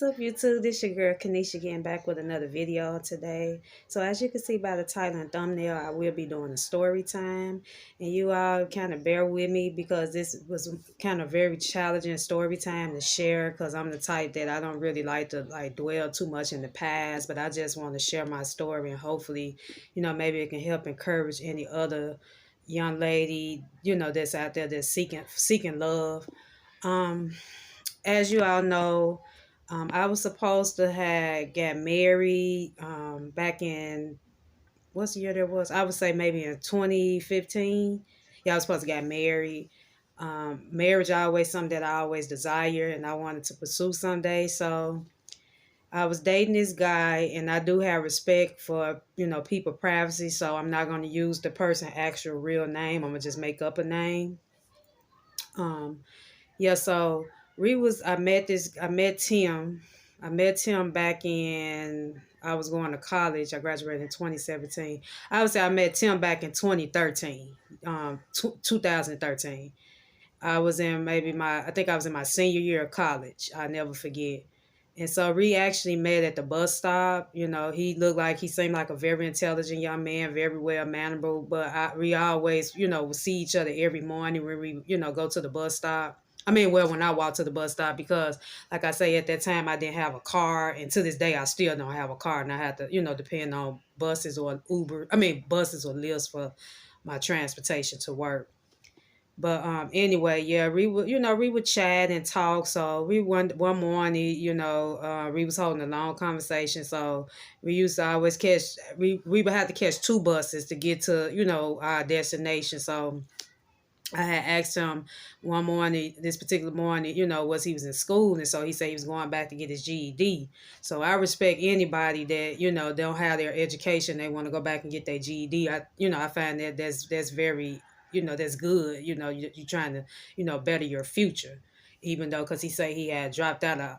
up, YouTube? This your girl Kanisha getting back with another video today. So as you can see by the title and thumbnail, I will be doing a story time, and you all kind of bear with me because this was kind of very challenging story time to share. Because I'm the type that I don't really like to dwell too much in the past, but I just want to share my story, and hopefully, maybe it can help encourage any other young lady, that's out there that's seeking love. Um, as you all know, I was supposed to have got married back in what's the year that was? I would say maybe in 2015. Yeah, I was supposed to get married. Marriage always something that I always desire and I wanted to pursue someday. So I was dating this guy, and I do have respect for people privacy. So I'm not going to use the person actual real name. I'm gonna just make up a name. Um, Yeah, so I met Tim. I met Tim back in I was going to college. I graduated in 2017. I would say I met Tim back in 2013, 2013. I think I was in my senior year of college. I never forget. And so we actually met at the bus stop. He seemed like a very intelligent young man, very well mannerable. But we always, would see each other every morning when we, go to the bus stop. I mean, well, when I walk to the bus stop, because, like I say, at that time I didn't have a car, and to this day I still don't have a car, and I have to, depend on buses or buses or Lyfts for my transportation to work. But anyway, yeah, we would chat and talk. So we one morning, we was holding a long conversation. So we used to always we would have to catch two buses to get to our destination. So I had asked him one morning, this particular morning, was he was in school, and so he said he was going back to get his GED. So I respect anybody that don't have their education, they want to go back and get their GED. I find that that's very that's good. You're trying to better your future, even though because he said he had dropped out of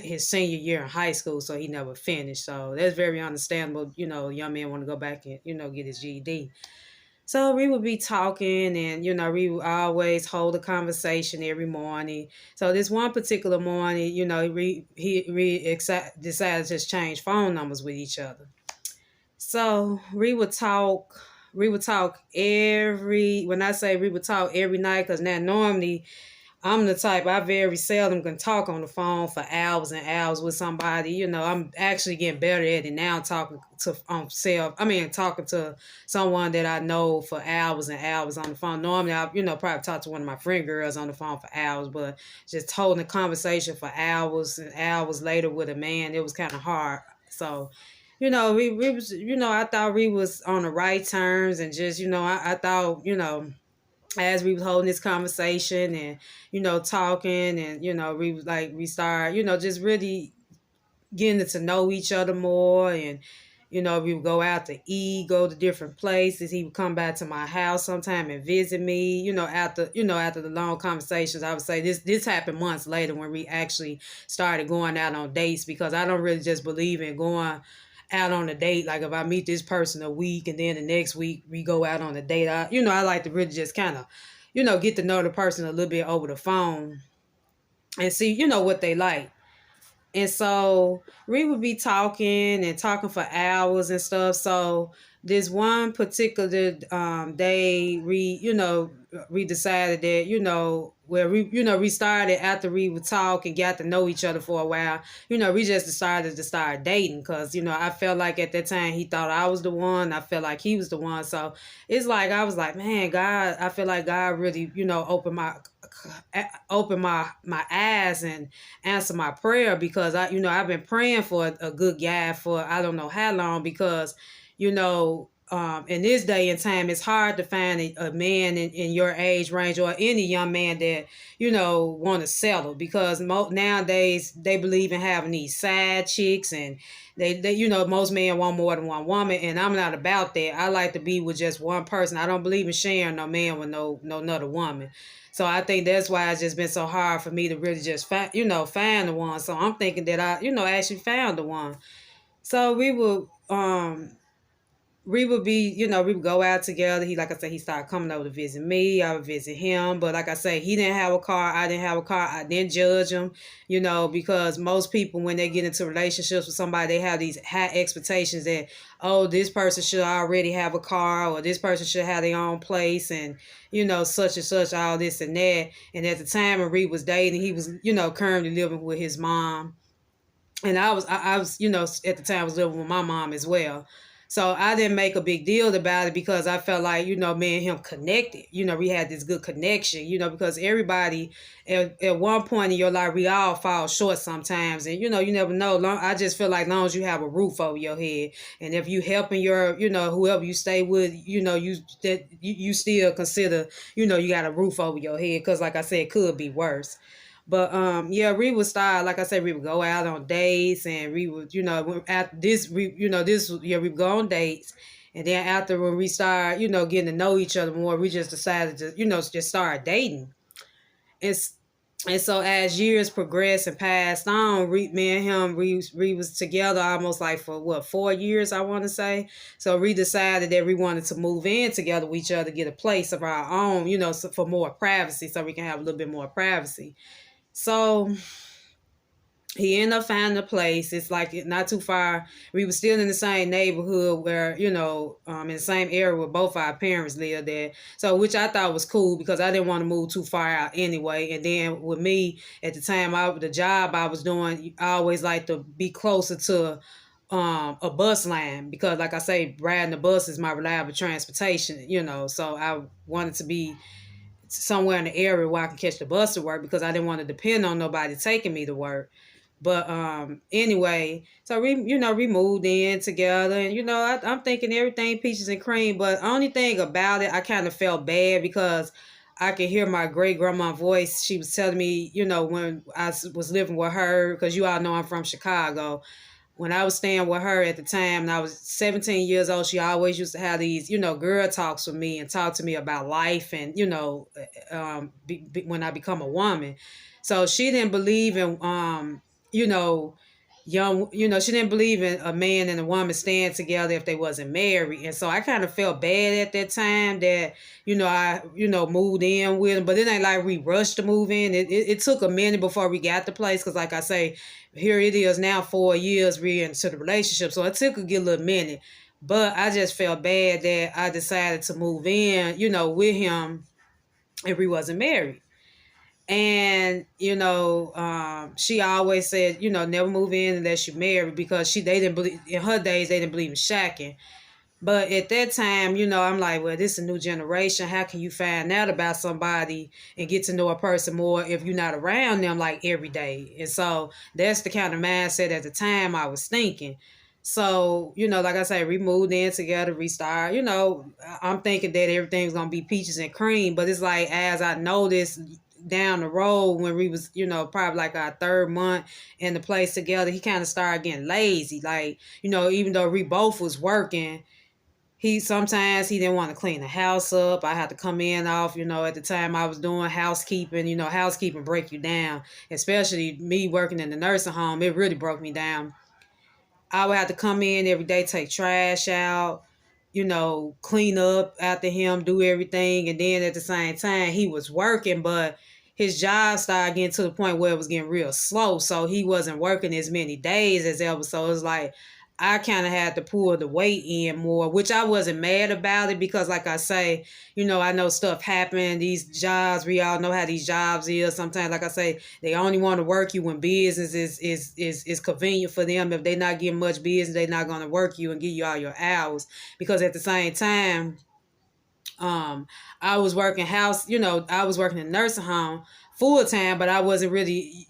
his senior year in high school, so he never finished. So that's very understandable. Young man want to go back and get his GED. So we would be talking, and we would always hold a conversation every morning. So this one particular morning, decided to just change phone numbers with each other. So we would talk. We would talk every. When I say we would talk every night, because now normally I'm the type, I very seldom can talk on the phone for hours and hours with somebody. I'm actually getting better at it now, talking to talking to someone that I know for hours and hours on the phone. Normally I, probably talk to one of my friend girls on the phone for hours, but just holding a conversation for hours and hours later with a man, it was kind of hard. So, we was, I thought we was on the right terms, and just, I thought, as we was holding this conversation and talking, and we started just really getting to know each other more. And we would go out to eat, go to different places. He would come back to my house sometime and visit me. After the long conversations, I would say this happened months later when we actually started going out on dates, because I don't really just believe in going out on a date. Like if I meet this person a week and then the next week we go out on a date, I like to really just kind of, get to know the person a little bit over the phone and see, what they like. And so we would be talking and talking for hours and stuff. So this one particular day, we decided that, where we started after we would talk and got to know each other for a while, we just decided to start dating, because, I felt like at that time he thought I was the one. I felt like he was the one. So it's like, I was like, man, God, I feel like God really, open my eyes and answer my prayer, because I've been praying for a good guy for I don't know how long, because in this day and time it's hard to find a man in your age range, or any young man that want to settle, because nowadays they believe in having these side chicks, and they most men want more than one woman, and I'm not about that. I like to be with just one person. I don't believe in sharing no man with no another woman. So I think that's why it's just been so hard for me to really just find the one. So I'm thinking that I actually found the one. So we would be, we would go out together. He, like I said, he started coming over to visit me. I would visit him. But like I say, he didn't have a car. I didn't have a car. I didn't judge him, because most people, when they get into relationships with somebody, they have these high expectations that, oh, this person should already have a car, or this person should have their own place, and, such and such, all this and that. And at the time Marie was dating, he was, currently living with his mom. And I was, at the time I was living with my mom as well. So I didn't make a big deal about it because I felt like, me and him connected. We had this good connection, because everybody at one point in your life, we all fall short sometimes. And, you never know. I just feel like long as you have a roof over your head, and if you helping your, whoever you stay with, you still consider, you got a roof over your head. Because like I said, it could be worse. But yeah, we would start, like I said, we would go out on dates, and we would, after this, we would go on dates. And then after, when we start, getting to know each other more, we just decided to, just start dating. It's and so as years progressed and passed on, me and him, we was together almost like for what, 4 years, I want to say. So we decided that we wanted to move in together with each other, get a place of our own, so for more privacy, so we can have a little bit more privacy. So he ended up finding a place. It's like not too far. We were still in the same neighborhood where, in the same area where both our parents lived at. So, which I thought was cool because I didn't want to move too far out anyway. And then with me at the time, the job I was doing, I always like to be closer to a bus line because, like I say, riding the bus is my reliable transportation. So I wanted to be somewhere in the area where I can catch the bus to work because I didn't want to depend on nobody taking me to work. But anyway, so we moved in together, and I'm thinking everything peaches and cream. But only thing about it, I kind of felt bad because I could hear my great grandma voice. She was telling me, when I was living with her, because you all know I'm from Chicago. When I was staying with her at the time, and I was 17 years old, she always used to have these, girl talks with me and talk to me about life and, when I become a woman. So she didn't believe in, you know, she didn't believe in a man and a woman staying together if they wasn't married. And so I kind of felt bad at that time that, I, moved in with him. But it ain't like we rushed to move in. It took a minute before we got the place. Because like I say, here it is now 4 years we're into the relationship. So it took a good little minute. But I just felt bad that I decided to move in, with him if we wasn't married. And she always said, never move in unless you're married because they didn't believe in her days. They didn't believe in shacking. But at that time, I'm like, well, this is a new generation. How can you find out about somebody and get to know a person more if you're not around them like every day? And so that's the kind of mindset at the time I was thinking. So, like I said, we moved in together, restart. I'm thinking that everything's going to be peaches and cream. But it's like, as I noticed down the road when we was, probably like our third month in the place together, he kind of started getting lazy. Like, even though we both was working, he didn't want to clean the house up. I had to come in off, at the time I was doing housekeeping. Housekeeping break you down, especially me working in the nursing home. It really broke me down. I would have to come in every day, take trash out, clean up after him, do everything. And then at the same time, he was working, but his job started getting to the point where it was getting real slow. So he wasn't working as many days as ever. So it was like, I kind of had to pull the weight in more, which I wasn't mad about it because, like I say, I know stuff happen. These jobs, we all know how these jobs is. Sometimes, like I say, they only want to work you when business is convenient for them. If they're not getting much business, they're not going to work you and give you all your hours. Because at the same time, I was working I was working in a nursing home full time, but I wasn't really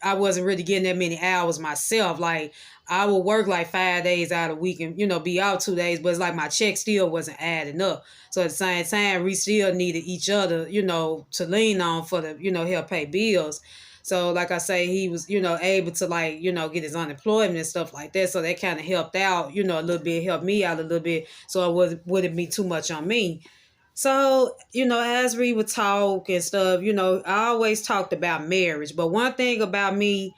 I wasn't really getting that many hours myself. Like I would work like 5 days out of the week and be out 2 days, but it's like my check still wasn't adding up. So at the same time, we still needed each other, to lean on for the help pay bills. So like I say, he was, able to like, get his unemployment and stuff like that. So that kind of helped out, a little bit, helped me out a little bit. So it wouldn't be too much on me. So, as we would talk and stuff, I always talked about marriage. But one thing about me,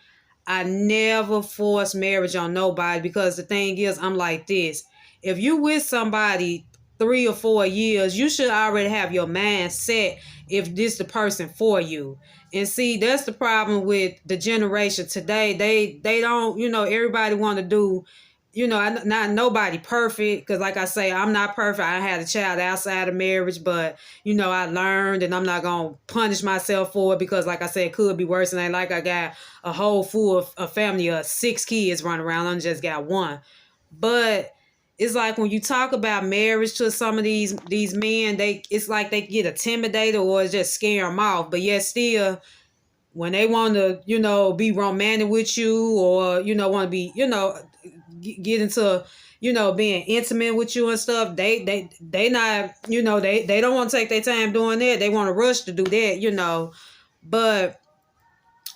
I never force marriage on nobody because the thing is, I'm like this. if you with somebody 3 or 4 years, you should already have your mind set if this the person for you. And see, that's the problem with the generation today. They don't, everybody want to do, not nobody perfect. Because like I say, I'm not perfect. I had a child outside of marriage, but I learned, and I'm not gonna punish myself for it because, like I said, it could be worse. And ain't like I got a whole full of a family of 6 kids running around. I just got one. But it's like when you talk about marriage to some of these men, it's like they get intimidated or it's just scare them off. But yet still, when they want to, be romantic with you or want to be, get into, being intimate with you and stuff, they not, they don't want to take their time doing that. They want to rush to do that. But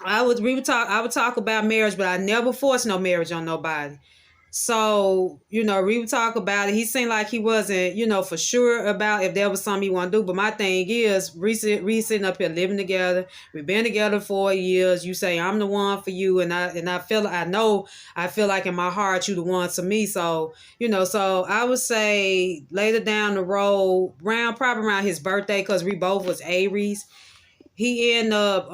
I would talk about marriage, but I never force no marriage on nobody. So, we would talk about it. He seemed like he wasn't, for sure about if there was something he want to do. But my thing is, we sitting up here living together. We've been together 4 years. You say I'm the one for you, and I feel like in my heart you the one to me. So, so I would say later down the road, probably around his birthday, because we both was Aries, he ended up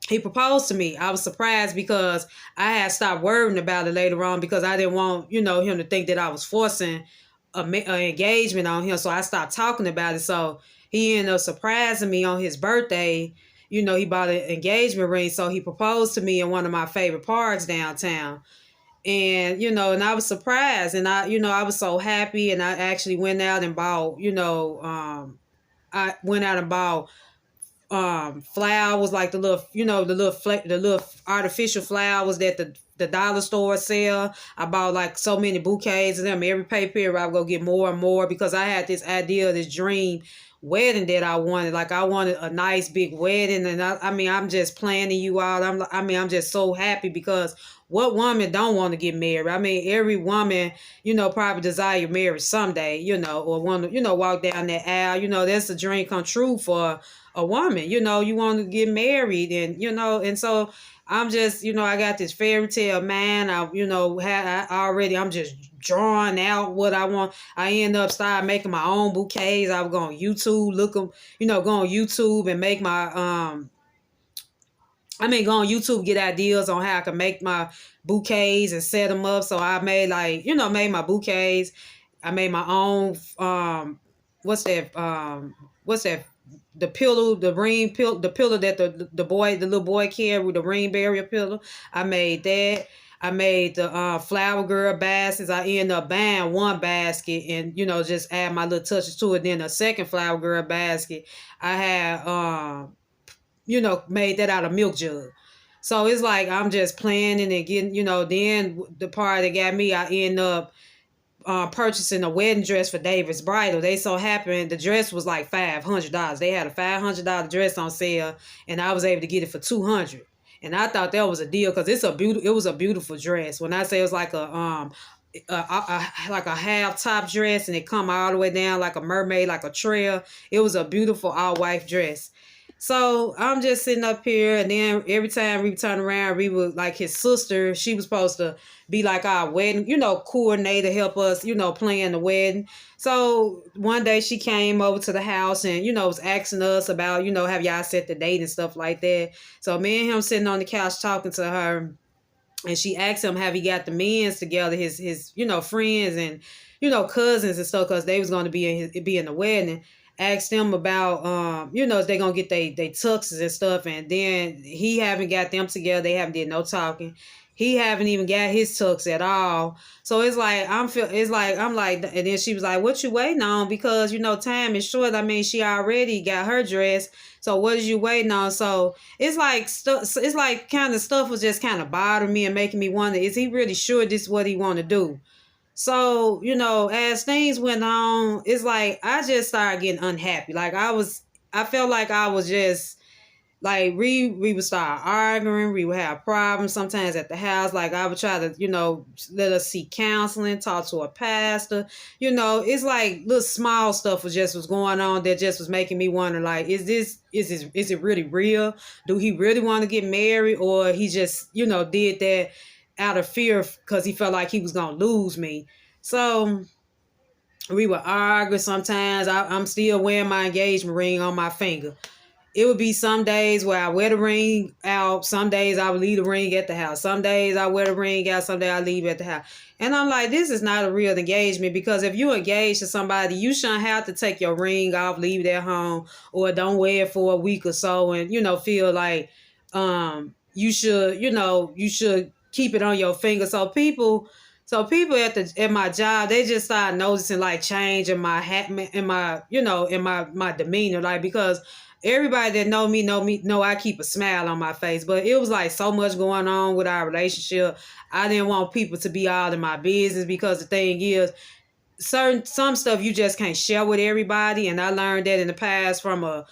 he proposed to me. I was surprised because I had stopped worrying about it later on because I didn't want, him to think that I was forcing an engagement on him. So I stopped talking about it. So he ended up surprising me on his birthday. He bought an engagement ring. So he proposed to me in one of my favorite parks downtown. And, and I was surprised. And I was so happy. And I actually went out and bought, I went out and bought flowers, like the little, the little artificial flowers that the dollar store sell. I bought like so many bouquets of them. Every pay period I would go get more and more because I had this idea, this dream wedding that I wanted. Like I wanted a nice big wedding, and I'm just planning you out. I'm just so happy because what woman don't want to get married? I mean, every woman, probably desire marriage someday, or want to, walk down that aisle. That's a dream come true for a woman. You want to get married, and so I'm just, I got this fairy tale mind. I'm just drawing out what I want. I end up start making my own bouquets. I would go on YouTube, go on YouTube and make my go on YouTube, get ideas on how I can make my bouquets and set them up. So I made made my bouquets. I made my own, what's that? The pillow, the ring pillow, the pillow that the little boy carried with the ring barrier pillow. I made that. I made the flower girl baskets. I ended up buying one basket and, just add my little touches to it. Then a second flower girl basket, I had, made that out of milk jug. So it's like I'm just planning and getting, then the part that got me, I end up purchasing a wedding dress for David's bridal. They so happened the dress was like $500. They had a $500 dress on sale, and I was able to get it for $200. And I thought that was a deal because it was a beautiful dress. When I say it was like like a half top dress, and it come all the way down like a mermaid, like a trail. It was a beautiful all white dress. So I'm just sitting up here, and then every time we turn around, we would, like his sister, she was supposed to be like our wedding, coordinator, help us, plan the wedding. So one day she came over to the house and, was asking us about, have y'all set the date and stuff like that. So me and him sitting on the couch talking to her, and she asked him, have he got the men's together, his friends and, cousins and stuff, because they was going to be in the wedding. Asked them about, if they going to get they tuxes and stuff. And then he haven't got them together. They haven't did no talking. He haven't even got his tux at all. So it's like, I'm like, and then she was like, what you waiting on? Because, time is short. I mean, she already got her dress. So what is you waiting on? So it's like kind of stuff was just kind of bothering me and making me wonder, is he really sure this is what he want to do? So, as things went on, it's like I just started getting unhappy. Like I felt like I was just like we would start arguing, we would have problems sometimes at the house. Like I would try to, let us seek counseling, talk to a pastor. It's like little small stuff was going on that just was making me wonder, like, is it really real? Do he really want to get married, or he just, did that out of fear because he felt like he was gonna lose me? So we would argue sometimes. I'm still wearing my engagement ring on my finger. It would be some days where I wear the ring out. Some days I would leave the ring at the house. Some days I wear the ring out. Some days I leave it at the house. And I'm like, this is not a real engagement, because if you engage to somebody, you shouldn't have to take your ring off, leave it at home, or don't wear it for a week or so, and feel like you should keep it on your finger. So people at my job, they just started noticing like change in my my demeanor, like, because everybody that know I keep a smile on my face. But it was like so much going on with our relationship. I didn't want people to be all in my business, because the thing is, some stuff you just can't share with everybody. And I learned that in the past from a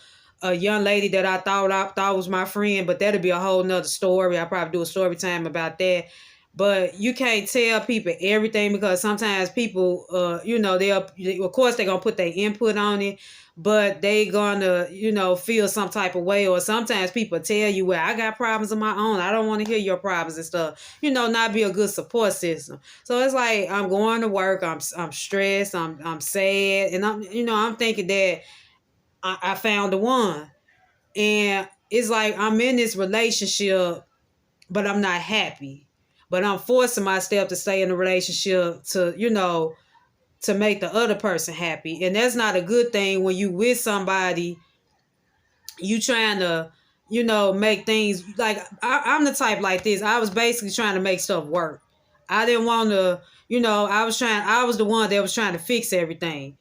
young lady that I thought was my friend, but that'll be a whole nother story. I'll probably do a story time about that. But you can't tell people everything, because sometimes people, of course they're gonna put their input on it, but they gonna, feel some type of way. Or sometimes people tell you, well, I got problems of my own. I don't want to hear your problems and stuff. Not be a good support system. So it's like I'm going to work. I'm stressed. I'm sad, and I'm thinking that I found the one, and it's like I'm in this relationship, but I'm not happy. But I'm forcing myself to stay in the relationship to make the other person happy. And that's not a good thing when you with somebody, you trying to, make things like I'm the type like this. I was basically trying to make stuff work. I didn't want to, I was the one that was trying to fix everything.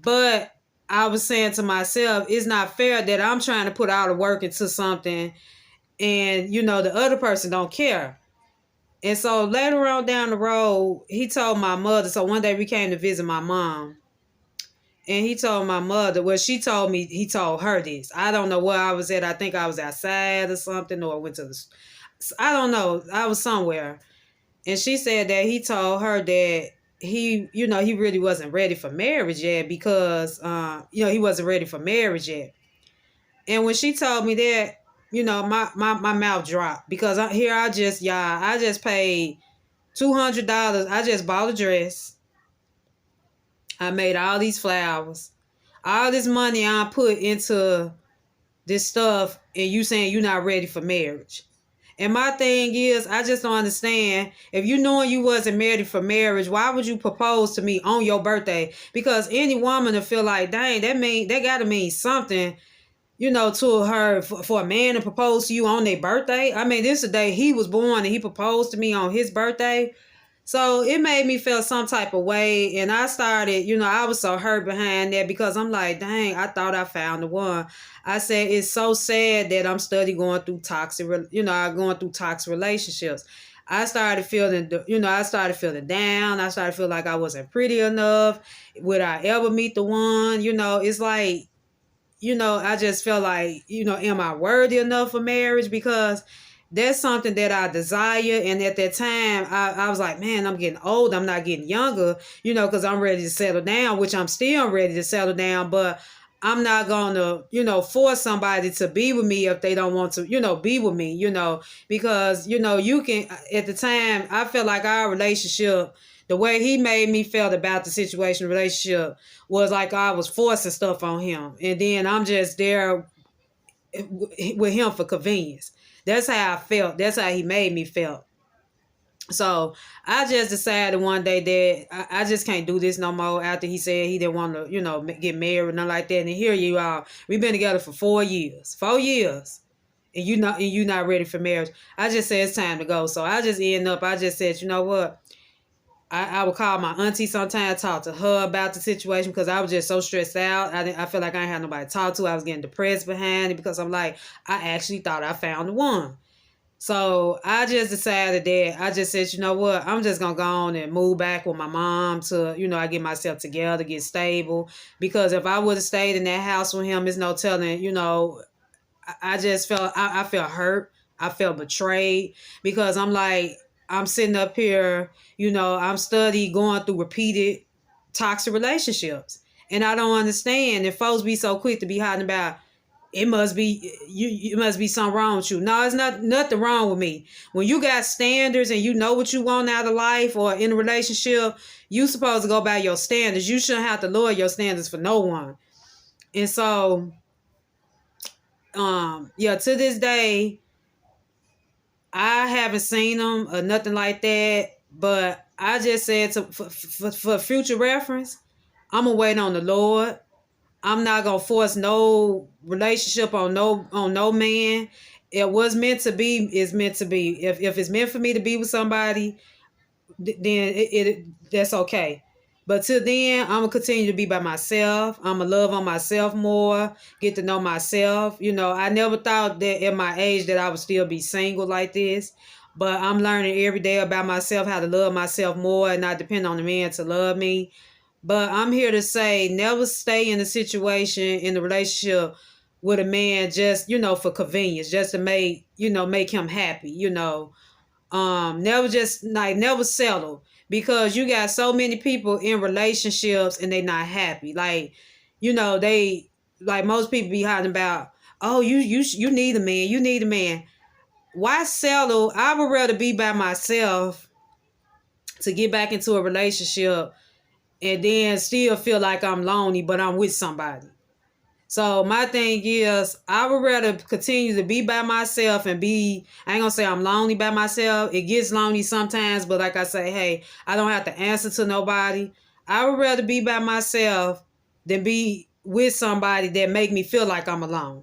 But I was saying to myself, it's not fair that I'm trying to put all the work into something, and the other person don't care. And so later on down the road, he told my mother. So one day we came to visit my mom, and he told my mother, well, she told me, he told her this. I don't know where I was at. I think I was outside or something, or went to I don't know. I was somewhere. And she said that he told her that he really wasn't ready for marriage yet, because, he wasn't ready for marriage yet. And when she told me that, my mouth dropped, because I just paid $200. I just bought a dress. I made all these flowers. All this money I put into this stuff, and you saying you're not ready for marriage. And my thing is, I just don't understand. If you knowing you wasn't ready for marriage, why would you propose to me on your birthday? Because any woman will feel like, dang, that gotta mean something, to her, for a man to propose to you on their birthday. I mean, this is the day he was born, and he proposed to me on his birthday. So it made me feel some type of way. And I started, I was so hurt behind that, because I'm like, dang, I thought I found the one. I said, it's so sad that I'm study going through going through toxic relationships. I started feeling, down. I started feeling like I wasn't pretty enough. Would I ever meet the one? It's like, I just felt like, am I worthy enough for marriage? Because that's something that I desire. And at that time, I was like, man, I'm getting old. I'm not getting younger, because I'm ready to settle down, which I'm still ready to settle down. But I'm not going to, force somebody to be with me if they don't want to, be with me, because, you can, at the time, I felt like our relationship, the way he made me feel about the situation, relationship, was like I was forcing stuff on him. And then I'm just there with him for convenience. That's how I felt. That's how he made me feel. So I just decided one day that I just can't do this no more, after he said he didn't want to, get married, nothing like that. And here you are. We've been together for 4 years. 4 years. And you not ready for marriage. I just said it's time to go. So I just said, you know what? I would call my auntie sometimes, talk to her about the situation, because I was just so stressed out. I feel like I ain't had nobody to talk to. I was getting depressed behind it, because I'm like, I actually thought I found the one. So I just decided that I just said, you know what, I'm just going to go on and move back with my mom to, I get myself together, get stable. Because if I would have stayed in that house with him, it's no telling, I just felt, I felt hurt. I felt betrayed, because I'm like, I'm sitting up here, I'm studying, going through repeated toxic relationships. And I don't understand. And folks be so quick to be hiding about, it must be you. It must be something wrong with you. No, it's nothing wrong with me. When you got standards and you know what you want out of life or in a relationship, you supposed to go by your standards. You shouldn't have to lower your standards for no one. And so, yeah, to this day, I haven't seen them or nothing like that. But I just said for future reference, I'm gonna wait on the Lord. I'm not gonna force no relationship on no man. It was meant to be is meant to be. If it's meant for me to be with somebody, then that's okay. But till then, I'm gonna continue to be by myself. I'm gonna love on myself more, get to know myself. You know, I never thought that at my age that I would still be single like this. But I'm learning every day about myself, how to love myself more and not depend on the man to love me. But I'm here to say never stay in a situation, in a relationship with a man just, for convenience, just to make him happy, never settle, because you got so many people in relationships and they not happy. Like, they, like, most people be hiding about, oh, you need a man, you need a man. Why settle? I would rather be by myself to get back into a relationship and then still feel like I'm lonely, but I'm with somebody. So my thing is, I would rather continue to be by myself and I ain't gonna say I'm lonely by myself. It gets lonely sometimes, but like I say, hey, I don't have to answer to nobody. I would rather be by myself than be with somebody that make me feel like I'm alone.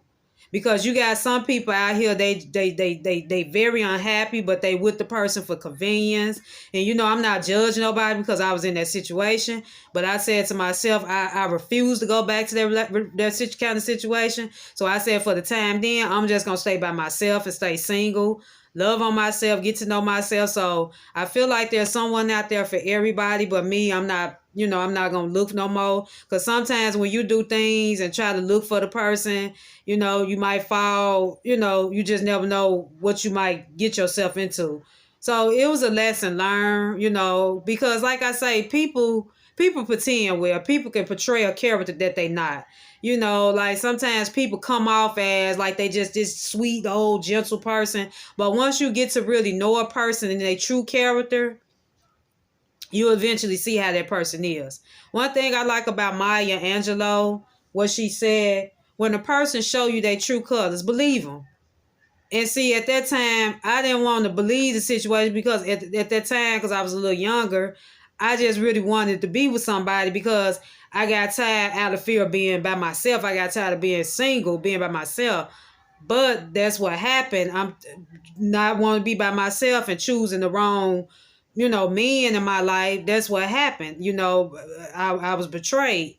Because you got some people out here, they very unhappy, but they with the person for convenience. And I'm not judging nobody because I was in that situation. But I said to myself, I refuse to go back to that kind of situation. So I said, for the time then, I'm just gonna stay by myself and stay single, love on myself, get to know myself. So I feel like there's someone out there for everybody, but me, I'm not. I'm not gonna look no more. Because sometimes when you do things and try to look for the person, you might fall, you just never know what you might get yourself into. So it was a lesson learned, because like I say, people pretend well. People can portray a character that they not. Like sometimes people come off as like they just this sweet, old, gentle person. But once you get to really know a person and their true character, you eventually see how that person is. One thing I like about Maya Angelou, what she said, when a person show you their true colors, believe them. And see, at that time, I didn't want to believe the situation because at that time, because I was a little younger, I just really wanted to be with somebody because I got tired out of fear of being by myself. I got tired of being single, being by myself. But that's what happened. I'm not wanting to be by myself and choosing the wrong, men in my life. That's what happened. I was betrayed.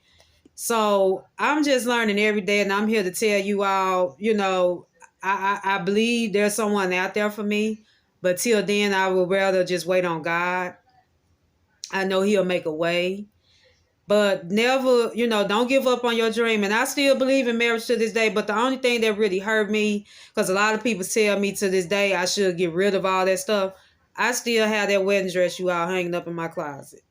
So I'm just learning every day, and I'm here to tell you all, I believe there's someone out there for me, but till then, I would rather just wait on God. I know He'll make a way. But never, don't give up on your dream. And I still believe in marriage to this day. But the only thing that really hurt me, because a lot of people tell me to this day I should get rid of all that stuff. I still have that wedding dress you all hanging up in my closet.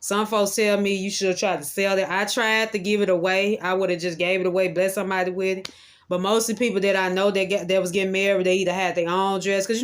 Some folks tell me you should try to sell it. I tried to give it away. I would have just gave it away, bless somebody with it. But most of the people that I know that was getting married, they either had their own dress. Because,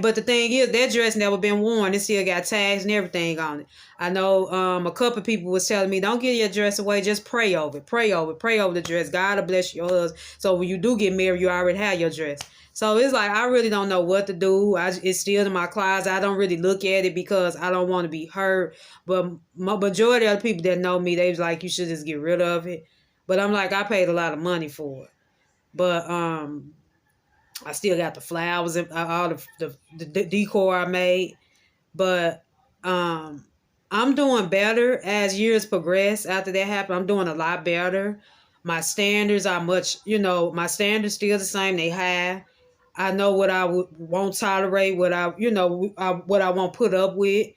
but the thing is, that dress never been worn. It still got tags and everything on it. I know a couple of people was telling me, don't give your dress away. Just pray over it. Pray over it. Pray over the dress. God will bless your husband. So when you do get married, you already have your dress. So it's like, I really don't know what to do. It's still in my closet. I don't really look at it because I don't want to be hurt. But majority of the people that know me, they was like, you should just get rid of it. But I'm like, I paid a lot of money for it. But I still got the flowers and all the decor I made. But I'm doing better as years progress. After that happened, I'm doing a lot better. My standards are my standards still the same. They high. I know what I won't tolerate, what what I won't put up with.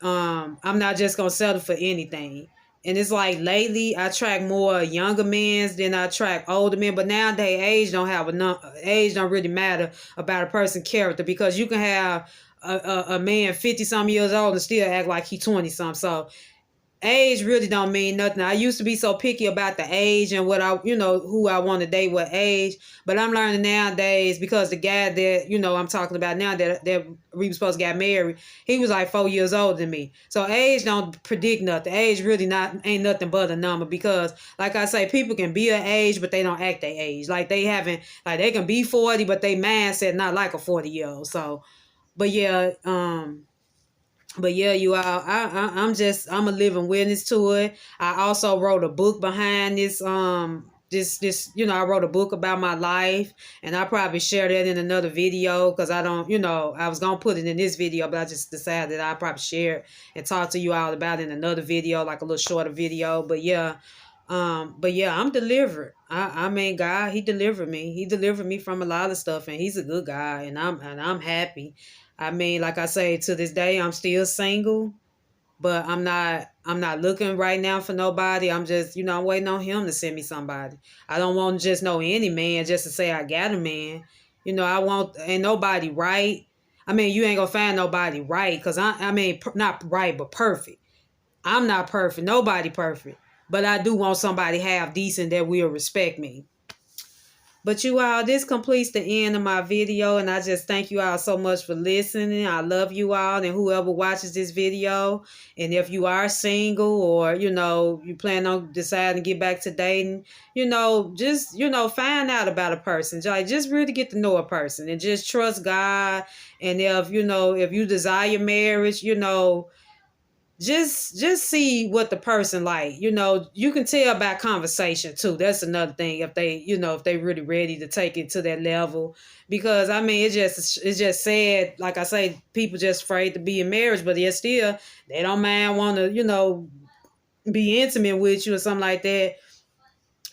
I'm not just gonna settle for anything. And it's like lately I track more younger men than I track older men. But nowadays age don't really matter about a person's character, because you can have a man 50 some years old and still act like he 20 some. So age really don't mean nothing. I used to be so picky about the age and what I, who I want to date, what age. But I'm learning nowadays because the guy that, I'm talking about now that we were supposed to get married, he was like 4 years older than me. So age don't predict nothing. Age really ain't nothing but a number because, like I say, people can be an age, but they don't act their age. Like they can be 40, but they mindset not like a 40-year-old. So, but yeah, you all, I'm a living witness to it. I also wrote a book behind this, I wrote a book about my life, and I probably share that in another video because I don't, I was gonna put it in this video, but I just decided that I probably share it and talk to you all about it in another video, like a little shorter video. But yeah, I'm delivered. I mean, God, He delivered me. He delivered me from a lot of stuff, and He's a good guy, and I'm happy. I mean, like I say, to this day, I'm still single, but I'm not looking right now for nobody. I'm just, I'm waiting on Him to send me somebody. I don't want to just know any man just to say I got a man. I want, ain't nobody right. I mean, you ain't gonna find nobody right, because I mean, not right, but perfect. I'm not perfect. Nobody perfect. But I do want somebody half decent that will respect me. But you all, this completes the end of my video, and I just thank you all so much for listening. I love you all, and whoever watches this video. And if you are single, or you plan on deciding to get back to dating, just find out about a person. Just really get to know a person, and just trust God. And if you desire marriage, just see what the person like. You can tell by conversation too. That's another thing, if they really ready to take it to that level. Because I mean, it's just sad, like I say, people just afraid to be in marriage, but yet still they don't mind want to be intimate with you or something like that.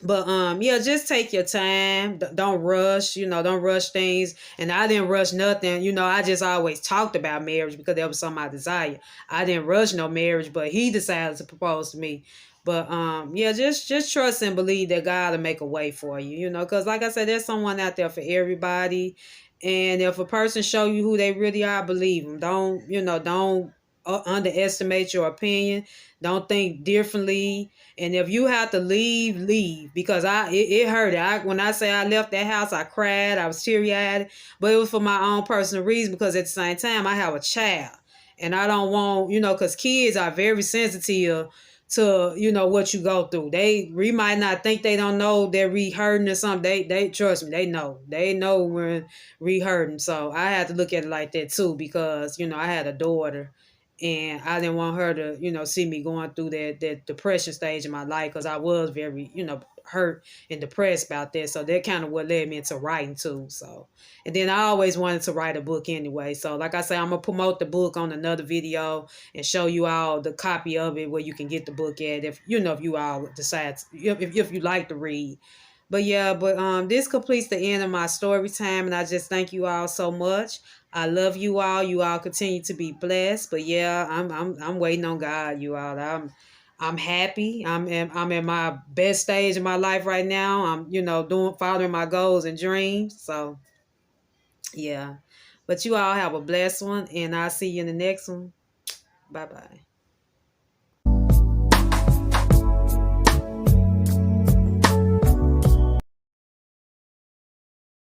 But yeah, just take your time. Don't rush, don't rush things. And I didn't rush nothing. I just always talked about marriage because that was something I desired. I didn't rush no marriage, but he decided to propose to me. But yeah, just trust and believe that God will make a way for you, because like I said, there's someone out there for everybody. And if a person show you who they really are, believe them. Don't underestimate your opinion. Don't think differently. And if you have to leave, leave. Because it hurt. When I say I left that house, I cried. I was teary-eyed. But it was for my own personal reason, because at the same time, I have a child. And I don't want, because kids are very sensitive to, what you go through. We might not think they don't know they're re-hurting or something. They trust me, they know. They know when re-hurting. So I had to look at it like that too, because, I had a daughter. And I didn't want her to, see me going through that depression stage in my life, because I was very, hurt and depressed about that. So that kind of what led me into writing too. So, and then I always wanted to write a book anyway. So like I say, I'm gonna promote the book on another video and show you all the copy of it where you can get the book at, if if you all decide if you like to read. But yeah, this completes the end of my story time, and I just thank you all so much. I love you all. You all continue to be blessed. But yeah, I'm waiting on God, you all. I'm happy. I'm in my best stage of my life right now. I'm following my goals and dreams. So yeah. But you all have a blessed one, and I'll see you in the next one. Bye bye.